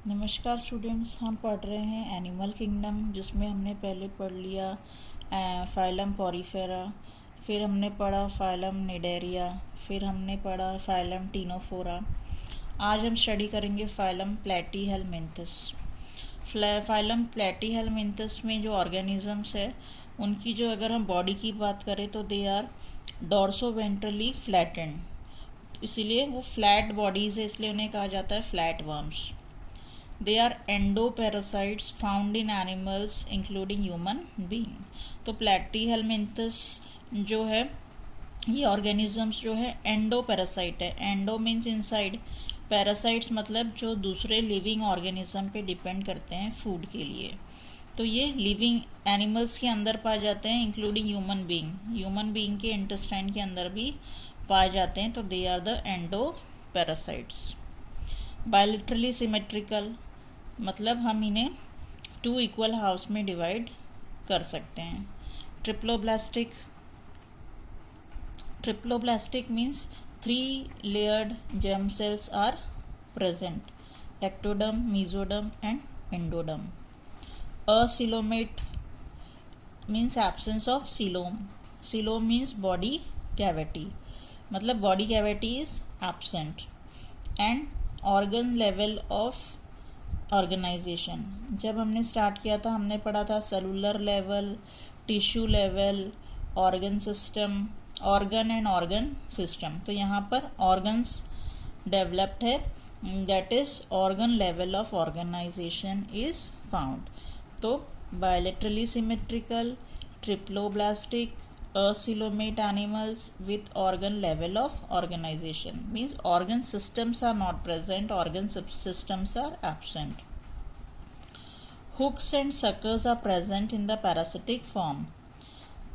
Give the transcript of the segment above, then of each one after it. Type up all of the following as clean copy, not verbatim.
नमस्कार स्टूडेंट्स, हम पढ़ रहे हैं एनिमल किंगडम, जिसमें हमने पहले पढ़ लिया फाइलम पॉरीफेरा, फिर हमने पढ़ा फाइलम निडेरिया, फिर हमने पढ़ा फाइलम टीनोफोरा। आज हम स्टडी करेंगे फाइलम प्लेटीहेलमिन्थस। फाइलम प्लेटीहेलमिन्थस में जो ऑर्गेनिजम्स है उनकी जो अगर हम बॉडी की बात करें तो दे आर डॉर्सोवेंट्रली फ्लैटेंड, इसीलिए वो फ्लैट बॉडीज़ है, इसलिए उन्हें कहा जाता है flat worms. They are endoparasites found in animals including human being। तो प्लेटीहेलमिन्थस जो है ये ऑर्गेनिजम्स जो है एंडोपैरासाइट है। एंडो मीन्स इनसाइड, पैरासाइट्स मतलब जो दूसरे लिविंग ऑर्गेनिज्म पे डिपेंड करते हैं फूड के लिए। तो ये लिविंग एनिमल्स के अंदर पाए जाते हैं इंक्लूडिंग ह्यूमन बीइंग के इंटेस्टाइन के अंदर भी पाए जाते हैं। तो they are the endoparasites. Bilaterally symmetrical मतलब हम इन्हें 2 इक्वल हाउस में डिवाइड कर सकते हैं। Triploblastic means 3 layered germ cells are present, ectoderm, mesoderm and endoderm. Acoelomate means absence of coelom. Coelom means body cavity, मतलब body cavity is absent. And organ level of organisation, जब हमने start किया था हमने पढ़ा था cellular level, tissue level, organ system, organ and organ system. तो यहाँ पर ऑर्गन्स डेवलप्ड है, that is organ level of organisation is found. तो bilaterally symmetrical, triploblastic, acoelomate animals with organ level of organization means organ systems are not present, organ systems are absent. Hooks and suckers are present in the parasitic form।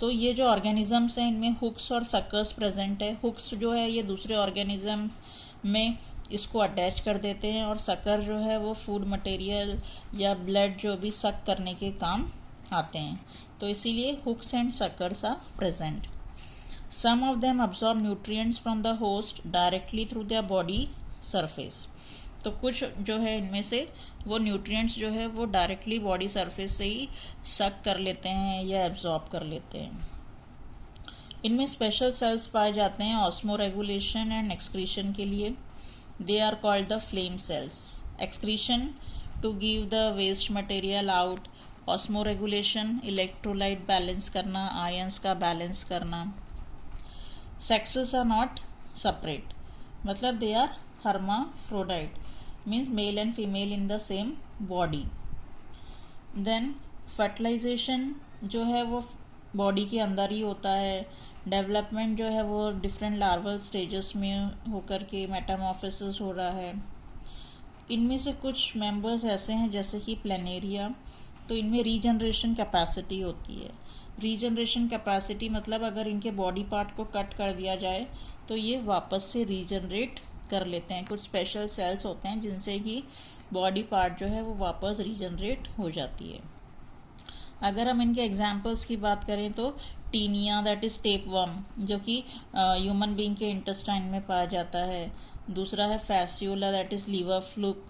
तो ये जो organisms हैं इनमें hooks और suckers present है। Hooks जो है ये दूसरे ऑर्गेनिज्म में इसको अटैच कर देते हैं, और सकर जो है वो फूड मटेरियल या ब्लड जो भी सक करने के काम आते हैं। तो इसीलिए hooks and suckers are present. Some of them absorb nutrients from the host directly through their body surface. तो कुछ जो है इनमें से वो न्यूट्रिएंट्स जो है वो डायरेक्टली बॉडी सरफेस से ही सक कर लेते हैं या एब्जॉर्ब कर लेते हैं। इनमें स्पेशल सेल्स पाए जाते हैं ऑस्मो रेगुलेशन एंड एक्सक्रीशन के लिए। They are called the flame cells. Excretion to give the waste material out, osmoregulation electrolyte balance करना, आयंस का बैलेंस करना। सेक्सेस आर नॉट सेपरेट, मतलब they are hermaphrodite means male and female in the same body. Then fertilisation जो है वो body के अंदर ही होता है। डेवलपमेंट जो है वो डिफरेंट लार्वल स्टेजेस में होकर के मेटामॉर्फोसिस हो रहा है। इनमें से कुछ मेंबर्स ऐसे हैं जैसे कि प्लेनेरिया, तो इनमें रीजनरेशन कैपेसिटी होती है। रीजनरेशन कैपेसिटी मतलब अगर इनके बॉडी पार्ट को कट कर दिया जाए तो ये वापस से रीजनरेट कर लेते हैं। कुछ स्पेशल सेल्स होते हैं जिनसे कि बॉडी पार्ट जो है वो वापस रीजनरेट हो जाती है। अगर हम इनके एग्जाम्पल्स की बात करें तो टीनिया दैट इज टेपवर्म, जो कि ह्यूमन बीइंग के इंटेस्टाइन में पाया जाता है। दूसरा है Fasciola that is liver fluke.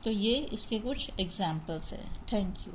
तो ये इसके कुछ एग्जाम्पल्स हैं। Thank you.